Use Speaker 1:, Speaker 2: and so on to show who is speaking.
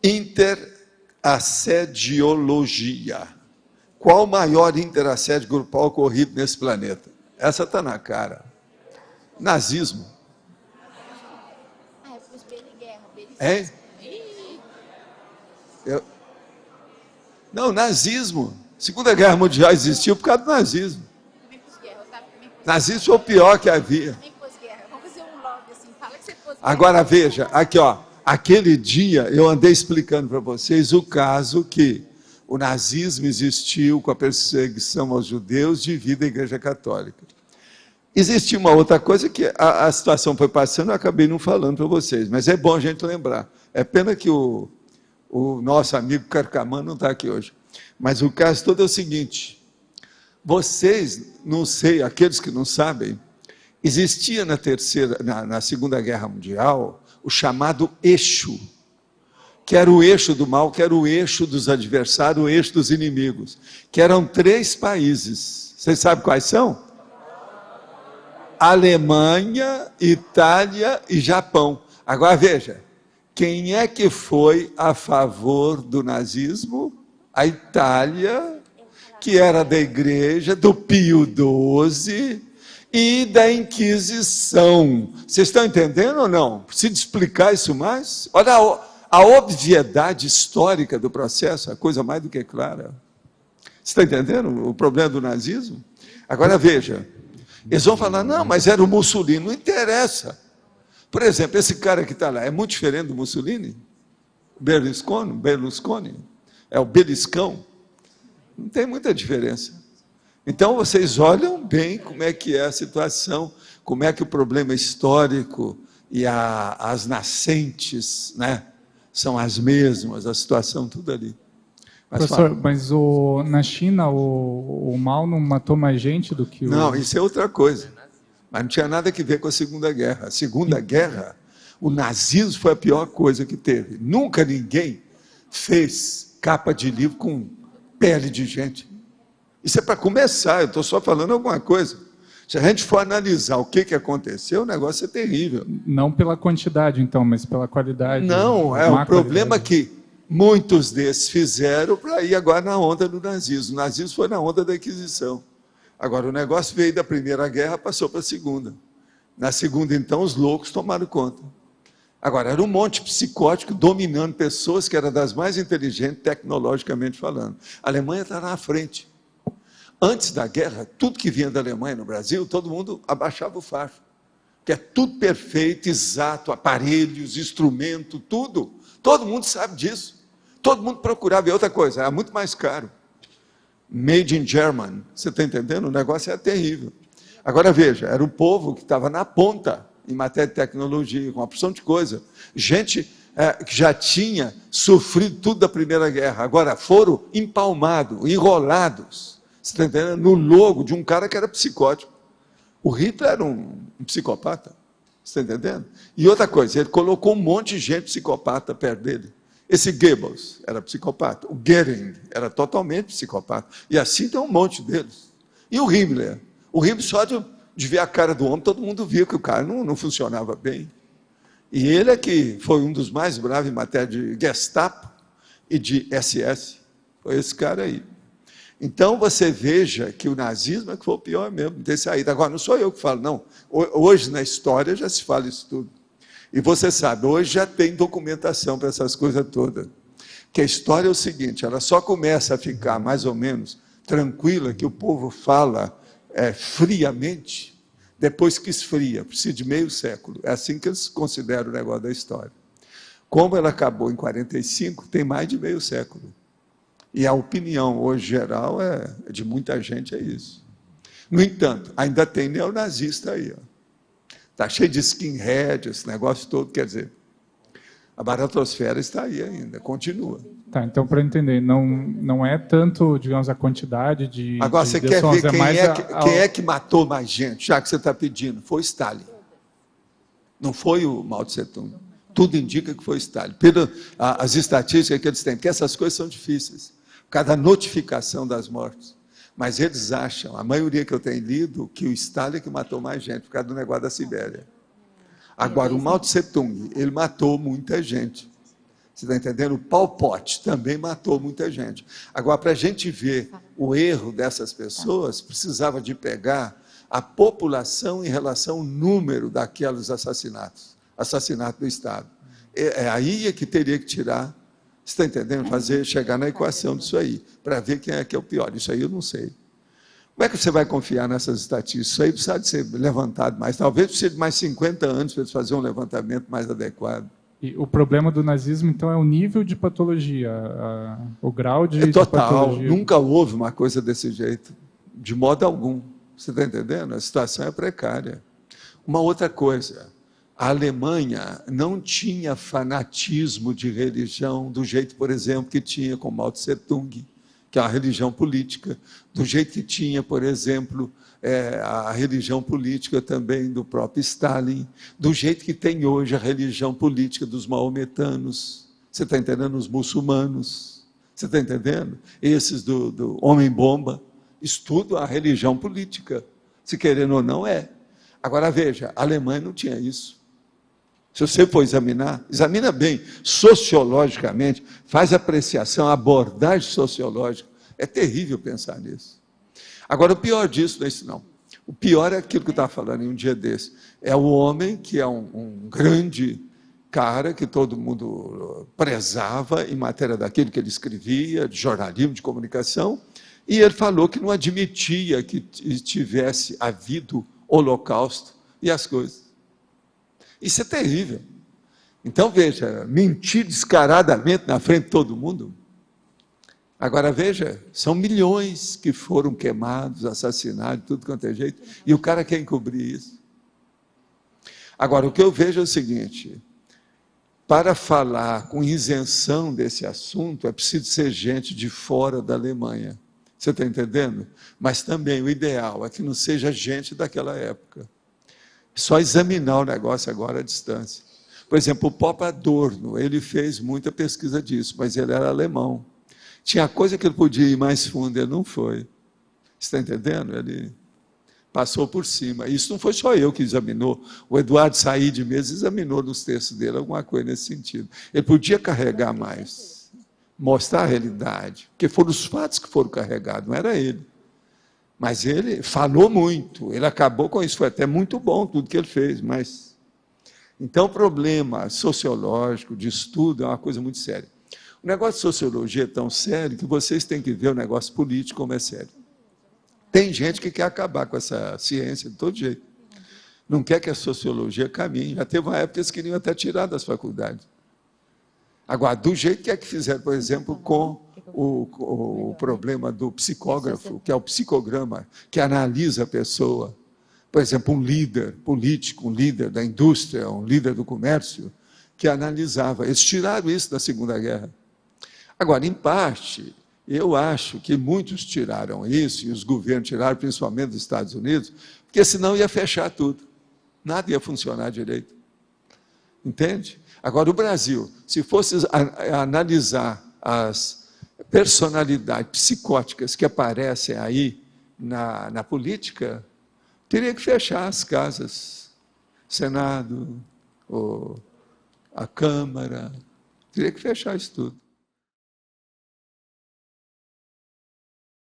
Speaker 1: Interassediologia. Qual o maior interassédio grupal ocorrido nesse planeta? Essa está na cara. Nazismo. É? Não, nazismo. Segunda Guerra Mundial existiu por causa do nazismo. Nazismo foi o pior que havia. Agora veja, aqui ó, aquele dia eu andei explicando para vocês o caso que o nazismo existiu com a perseguição aos judeus devido à Igreja Católica. Existiu uma outra coisa que a situação foi passando, eu acabei não falando para vocês, mas é bom a gente lembrar. É pena que o nosso amigo Carcamã não está aqui hoje. Mas o caso todo é o seguinte, vocês, não sei, aqueles que não sabem, existia na Segunda Guerra Mundial o chamado eixo, que era o eixo do mal, que era o eixo dos adversários, o eixo dos inimigos, que eram 3 países. Vocês sabem quais são? Alemanha, Itália e Japão. Agora veja, quem é que foi a favor do nazismo? A Itália, que era da igreja, do Pio XII e da Inquisição. Vocês estão entendendo ou não? Preciso explicar isso mais? Olha a obviedade histórica do processo, a coisa mais do que clara. Você está entendendo o problema do nazismo? Agora veja, eles vão falar, não, mas era o Mussolini, não interessa. Por exemplo, esse cara que está lá, é muito diferente do Mussolini? Berlusconi, é o beliscão. Não tem muita diferença. Então, vocês olham bem como é que é a situação, como é que o problema histórico e as nascentes, né, são as mesmas, a situação tudo ali.
Speaker 2: Professor, mas na China o mal não matou mais gente do que o...
Speaker 1: Não, isso é outra coisa. Mas não tinha nada a ver com a Segunda Guerra. A Segunda Guerra, o nazismo foi a pior coisa que teve. Nunca ninguém fez capa de livro com pele de gente. Isso é para começar, eu estou só falando alguma coisa. Se a gente for analisar o que aconteceu, o negócio é terrível.
Speaker 2: Não pela quantidade, então, mas pela qualidade.
Speaker 1: Não, é o problema que muitos desses fizeram para ir agora na onda do nazismo. O nazismo foi na onda da Inquisição. Agora, o negócio veio da Primeira Guerra, passou para a Segunda. Na Segunda, então, os loucos tomaram conta. Agora, era um monte psicótico dominando pessoas que eram das mais inteligentes, tecnologicamente falando. A Alemanha está na frente. Antes da guerra, tudo que vinha da Alemanha no Brasil, todo mundo abaixava o facho. Que é tudo perfeito, exato, aparelhos, instrumento, tudo. Todo mundo sabe disso. Todo mundo procurava. E outra coisa, era muito mais caro. Made in German. Você está entendendo? O negócio é terrível. Agora veja, era o povo que estava na ponta em matéria de tecnologia, com uma porção de coisa. Gente que já tinha sofrido tudo da Primeira Guerra. Agora foram empalmados, enrolados. Você está entendendo? No logo de um cara que era psicótico. O Hitler era um psicopata. Você está entendendo? E outra coisa, ele colocou um monte de gente psicopata perto dele. Esse Goebbels era psicopata. O Goering era totalmente psicopata. E assim tem um monte deles. E o Himmler? O Himmler, só de ver a cara do homem, todo mundo via que o cara não funcionava bem. E ele é que foi um dos mais bravos em matéria de Gestapo e de SS. Foi esse cara aí. Então, você veja que o nazismo é que foi o pior mesmo, ter saído. Agora, não sou eu que falo, não. Hoje, na história, já se fala isso tudo. E você sabe, hoje já tem documentação para essas coisas todas. Que a história é o seguinte, ela só começa a ficar mais ou menos tranquila, que o povo fala friamente, depois que esfria, precisa de meio século. É assim que eles consideram o negócio da história. Como ela acabou em 45, tem mais de meio século. E a opinião hoje geral de muita gente é isso. No entanto, ainda tem neonazista aí. Está cheio de skinhead, esse negócio todo, quer dizer, a baratosfera está aí ainda, continua.
Speaker 2: Tá, então, para entender, não é tanto, digamos, a quantidade de...
Speaker 1: Agora, você quer ver quem é que matou mais gente, já que você está pedindo? Foi Stalin. Não foi o Mao Tse Tung. Tudo indica que foi Stalin. As estatísticas que eles têm, porque essas coisas são difíceis. Cada notificação das mortes. Mas eles acham, a maioria que eu tenho lido, que o Stalin é que matou mais gente, por causa do negócio da Sibéria. Agora, o Mao Tse Tung, ele matou muita gente. Você está entendendo? O Pol Pot também matou muita gente. Agora, para a gente ver o erro dessas pessoas, precisava de pegar a população em relação ao número daqueles assassinatos, assassinato do Estado. É aí que teria que tirar, você está entendendo? Chegar na equação disso aí, para ver quem é que é o pior. Isso aí eu não sei. Como é que você vai confiar nessas estatísticas? Isso aí precisa de ser levantado mais. Talvez precise de mais 50 anos para eles fazerem um levantamento mais adequado.
Speaker 2: E o problema do nazismo, então, é o nível de patologia, o grau de
Speaker 1: total,
Speaker 2: patologia.
Speaker 1: nunca houve uma coisa desse jeito, de modo algum. Você está entendendo? A situação é precária. Uma outra coisa, a Alemanha não tinha fanatismo de religião do jeito, por exemplo, que tinha com Mao Tse Tung, que é uma religião política, do jeito que tinha, por exemplo, a religião política também do próprio Stalin, do jeito que tem hoje a religião política dos maometanos, você está entendendo? Os muçulmanos, você está entendendo? Esses do homem-bomba, estudam a religião política, se querendo ou não é. Agora veja, a Alemanha não tinha isso. Se você for examinar, examina bem, sociologicamente, faz apreciação, abordagem sociológica, é terrível pensar nisso. Agora, o pior disso não é isso, não. O pior é aquilo que eu estava falando em um dia desse. É o homem que é um grande cara que todo mundo prezava em matéria daquilo que ele escrevia, de jornalismo, de comunicação, e ele falou que não admitia que tivesse havido holocausto e as coisas. Isso é terrível. Então, veja, mentir descaradamente na frente de todo mundo. Agora, veja, são milhões que foram queimados, assassinados, tudo quanto é jeito, e o cara quer encobrir isso. Agora, o que eu vejo é o seguinte, para falar com isenção desse assunto, é preciso ser gente de fora da Alemanha. Você está entendendo? Mas também o ideal é que não seja gente daquela época. Só examinar o negócio agora à distância. Por exemplo, o Papa Adorno, ele fez muita pesquisa disso, mas ele era alemão. Tinha coisa que ele podia ir mais fundo, ele não foi. Você está entendendo? Ele passou por cima. Isso não foi só eu que examinou. O Eduardo Said mesmo examinou nos textos dele alguma coisa nesse sentido. Ele podia carregar mais, mostrar a realidade, porque foram os fatos que foram carregados, não era ele. Mas ele falou muito, ele acabou com isso, foi até muito bom tudo que ele fez, mas... Então, o problema sociológico, de estudo, é uma coisa muito séria. O negócio de sociologia é tão sério que vocês têm que ver o negócio político como é sério. Tem gente que quer acabar com essa ciência de todo jeito. Não quer que a sociologia caminhe. Já teve uma época que eles queriam até tirar das faculdades. Agora, do jeito que é que fizeram, por exemplo, com o problema do psicógrafo, que é o psicograma, que analisa a pessoa. Por exemplo, um líder político, um líder da indústria, um líder do comércio, que analisava. Eles tiraram isso da Segunda Guerra. Agora, em parte, eu acho que muitos tiraram isso, e os governos tiraram, principalmente dos Estados Unidos, porque senão ia fechar tudo. Nada ia funcionar direito. Entende? Agora, o Brasil, se fosse analisar as personalidades psicóticas que aparecem aí na política, teria que fechar as casas, Senado, a Câmara, teria que fechar isso tudo.